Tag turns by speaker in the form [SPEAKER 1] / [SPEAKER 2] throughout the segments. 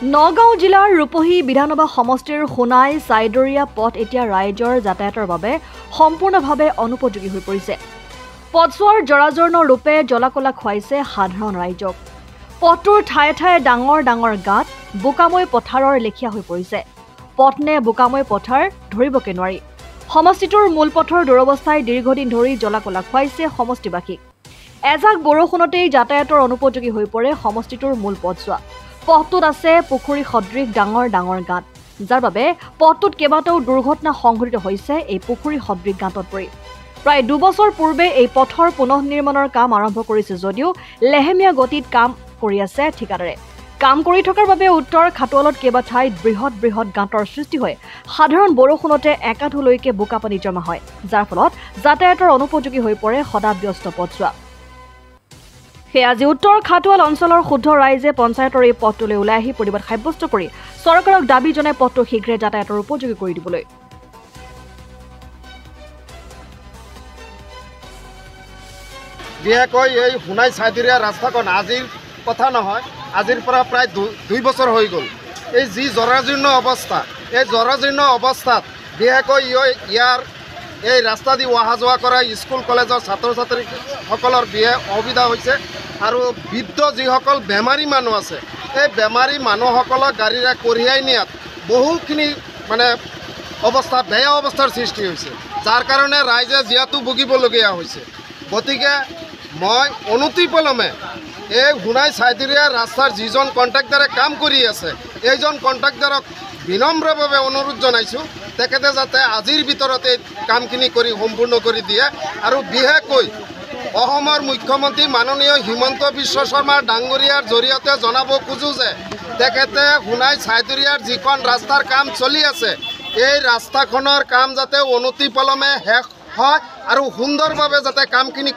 [SPEAKER 1] নগাঁও জিলাৰ ৰূপহী বিধানসভা সমষ্টিৰ সোণাই চাইদৰীয়া পথ এতিয়া ৰাইজৰ যাতায়াতৰ বাবে সম্পূৰ্ণভাৱে অনুপযোগী হৈ পৰিছে। পথছোৱাৰ জৰাজীৰ্ণ ৰূপে জলাকলা খুৱাইছে সাধাৰণ ৰাইজক। পথটোৰ ঠায়ে ঠায়ে ডাঙৰ ডাঙৰ গাঁত বোকাময় পথাৰৰ লেখীয়া হৈ পৰিছে। পথ নে বোকাময় পথাৰ ধৰিবকে নোৱাৰি। সমষ্টিটোৰ মূল পথৰ দুৰৱস্থাই দীৰ্ঘদিন ধৰি জলাকলা খুৱাইছে সমষ্টিবাসীক। এজাক বৰষুণতেই যাতায়াতৰ অনুপযোগী হৈ পৰে সমষ্টিটোৰ মূল পথছোৱা। পথটোত আছে পুখুৰী সদৃশ ডাঙৰ ডাঙৰ গাঁত, যাৰ বাবে পথটোত কেইবাটাও দুৰ্ঘটনা সংঘটিত হৈছে এই পুখুৰী সদৃশ গাঁতত পৰি। প্ৰায় 2 বছৰ পূৰ্বে এই পথৰ পুনঃ নিৰ্মাণৰ কাম আৰম্ভ কৰিছে যদিও লেহেমীয়া গতিত কাম কৰি আছে ঠিকাদাৰে। কাম কৰি থকাৰ বাবে উত্তৰ খাটোৱালত কেইবা ঠাইত বৃহৎ বৃহৎ গাঁতৰ সৃষ্টি হয়। সাধাৰণ বৰষুণতে একাঠুলৈকে বোকা পানী জমা হয়, যাৰ ফলত যাতায়াতৰ অনুপযোগী হৈ পৰে সদাব্যস্ত পথছোৱা। আজি উত্তৰ খাটোৱাল অঞ্চলৰ শুদ্ধ ৰাইজে পঞ্চায়তৰ এই পথটোলৈ ওলাই আহি প্ৰতিবাদ সাব্যস্ত কৰি চৰকাৰক দাবী জনাই পথটো শীঘ্ৰে যাতায়াতৰ উপযোগী কৰি দিবলৈ।
[SPEAKER 2] বিশেষকৈ এই সোণাই চাইদৰীয়া ৰাস্তাখন আজিৰ কথা নহয়, আজিৰ পৰা প্ৰায় 2 বছৰ হৈ গ'ল। এই যি জৰাজীৰ্ণ অৱস্থা, এই জৰাজীৰ্ণ অৱস্থাত বিশেষকৈ ইয়াৰ এই ৰাস্তা দি অহা যোৱা কৰা স্কুল কলেজৰ ছাত্ৰ ছাত্ৰীসকলৰ বিশেষ অসুবিধা হৈছে। আৰু বৃদ্ধ যিসকল বেমাৰী মানুহ আছে, এই বেমাৰী মানুহসকলক গাড়ীৰে কঢ়িয়াই নিয়াত বহুখিনি বেয়া অৱস্থাৰ সৃষ্টি হৈছে, যাৰ কাৰণে ৰাইজে যিহেতু ভুগিবলগীয়া হৈছে। গতিকে মই অনতিপলমে এই সোণাই চাইদৰীয়া ৰাস্তাৰ যিজন কণ্ট্ৰেক্টাৰে কাম কৰি আছে, এইজন কণ্ট্ৰেক্টাৰক বিনম্ৰভাৱে অনুৰোধ জনাইছোঁ তেখেতে যাতে আজিৰ ভিতৰতে কামখিনি কৰি সম্পূৰ্ণ কৰি দিয়ে। আৰু বিশেষকৈ অসমৰ মুখ্যমন্ত্ৰী মাননীয় হিমন্ত বিশ্ব শৰ্মা ডাঙৰীয়াৰ জৰিয়তে জনাব খোজোঁ যে তেখেতে সোণাই চাইদৰীয়াৰ যিখন ৰাস্তাৰ কাম চলি আছে, এই ৰাস্তাখনৰ কাম যাতে অনতিপলমে শেষ হয় আৰু সুন্দৰভাৱে যাতে কামখিনি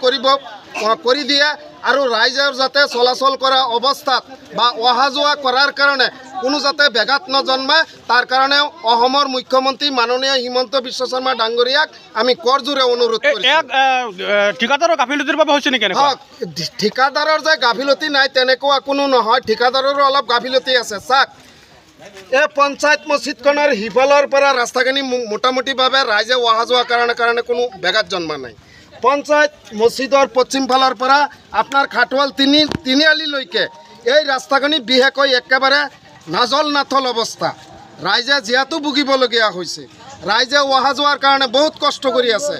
[SPEAKER 2] কৰি দিয়ে আৰু ৰাইজৰ যাতে চলাচল কৰা অৱস্থাত বা অহা যোৱা কৰাৰ কাৰণে কোনো যাতে ব্যাঘাত নজন্মে, তাৰ কাৰণে অসমৰ মুখ্যমন্ত্ৰী মাননীয় হিমন্ত বিশ্ব শৰ্মা ডাঙৰীয়াক আমি কৰজোৰে অনুৰোধ কৰিছোঁ।
[SPEAKER 3] ঠিকাদাৰৰ গাফিলতিৰ বাবে হৈছে নেকি?
[SPEAKER 2] ঠিকাদাৰৰ যে গাফিলতি নাই তেনেকুৱা কোনো নহয়, ঠিকাদাৰৰো অলপ গাফিলতি আছে। চাওক, এই পঞ্চায়ত মছজিদখনৰ সিফালৰ পৰা ৰাস্তাখিনি মোটামুটিভাৱে ৰাইজে অহা যোৱাৰ কাৰণে কোনো ব্যাঘাত জন্মা নাই। পঞ্চায়ত মছজিদৰ পশ্চিম ফালৰ পৰা আপোনাৰ খাটোৱাল তিনিআলিলৈকে এই ৰাস্তাখিনি বিশেষকৈ একেবাৰে নাজল নাথল অৱস্থা। ৰাইজে যিহেতু ভুগিবলগীয়া হৈছে, ৰাইজে অহা যোৱাৰ কাৰণে বহুত কষ্ট কৰি আছে।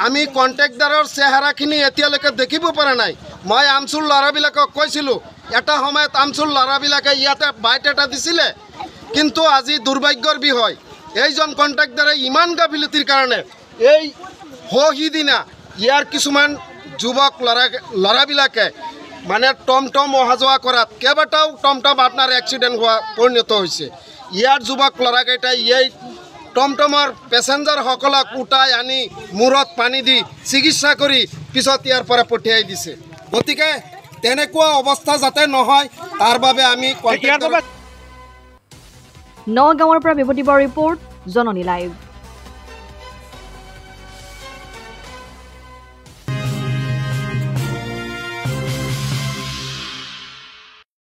[SPEAKER 2] আমি কণ্ট্ৰেক্টাৰৰ চেহেৰাখিনি এতিয়ালৈকে দেখিব পৰা নাই। মই আমচুৰ ল'ৰাবিলাকক কৈছিলোঁ, এটা সময়ত আমচুৰ ল'ৰাবিলাকে ইয়াতে বাইট এটা দিছিলে, কিন্তু আজি দুৰ্ভাগ্যৰ বিষয় এইজন কণ্ট্ৰেক্টাৰে ইমান গাফিলতিৰ কাৰণে এই সিদিনা ইয়াৰ কিছুমান যুৱক ল'ৰাবিলাকে টমটম অহা যোৱা কৰাত কেইবাটাও টমটম আপোনাৰ এক্সিডেণ্ট হোৱা পৰিণত হৈছে। ইয়াৰ যুৱক ল'ৰাকেইটাই এই টমটমৰ পেচেঞ্জাৰসকলক উঠাই আনি মূৰত পানী দি চিকিৎসা কৰি পিছত ইয়াৰ পৰা পঠিয়াই দিছে। গতিকে তেনেকুৱা অৱস্থা যাতে নহয় তাৰ বাবে আমি
[SPEAKER 1] নগাঁৱৰ পৰা বিভূতি বৰা ৰিপৰ্ট, জননী লাইভ।